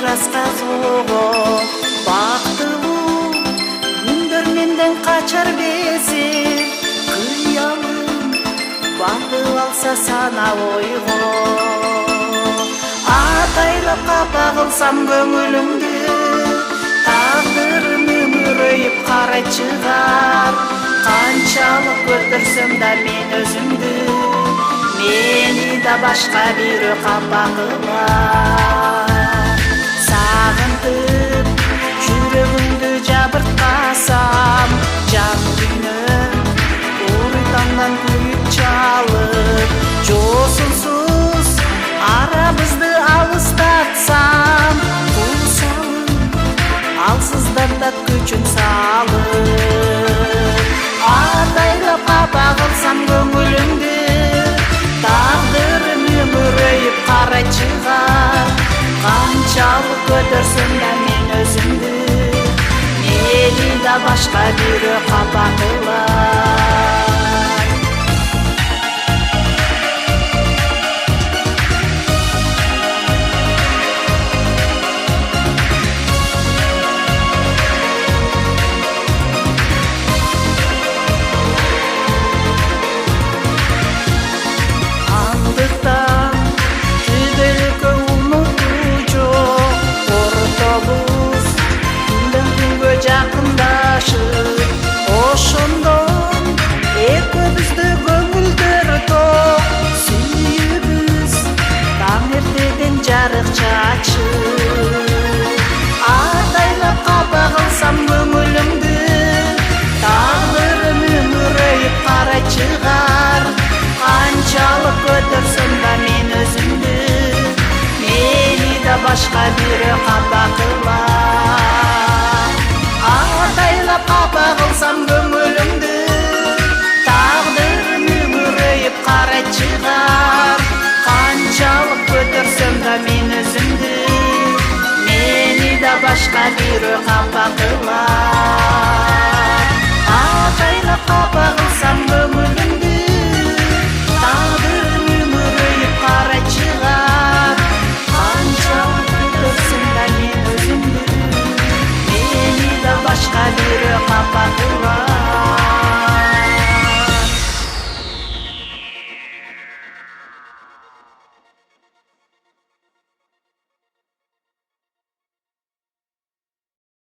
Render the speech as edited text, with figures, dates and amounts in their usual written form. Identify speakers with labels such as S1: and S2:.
S1: рассказого бактылуу күндөр менден качар безип кыялым батып алса сана ойго атайлап капа кылсам көңүлүмдү тагдырым үмүрөйүп карай чыгар канчалык көтөрсөм да мен өзүмдү мени да башка бирөө капа кылар сагынтып жүрөгүмдү жабырткасам жан күнөм уруйтандан күйүп чалып жосунсуз арабызды алыстатсам куусалым алсыздатат күчүн салып атайлап капа кылсам көңүлүмдү тагдырым үмүрөйүп карай чыгар канчалык көтөрсөм да мен өзүмдү мени да башка бирөө капа кылар ошондон экөөбүздү көңүлдөр ток сүйүүбүз таң эртеден жарык чачып атайлап капа кылсам көңүлүмдү тагдырым үмүрөйүп карай чыгар канчалык көтөрсөм да мен өзүмдү мени да башка бирөө капа кылар атайлап капа кылсам көңүлүмдү тагдырым үмүрөйүп карай чыгар канчалык көтөрсөм да мен өзүмдү мени да башка бирөө капа кылар атайлап капа кылсам көңүлүмдү тагдырым үмүрөйүп карай чыгар канчалык көтөрсөм да мен өзүмдү башка бирөө капа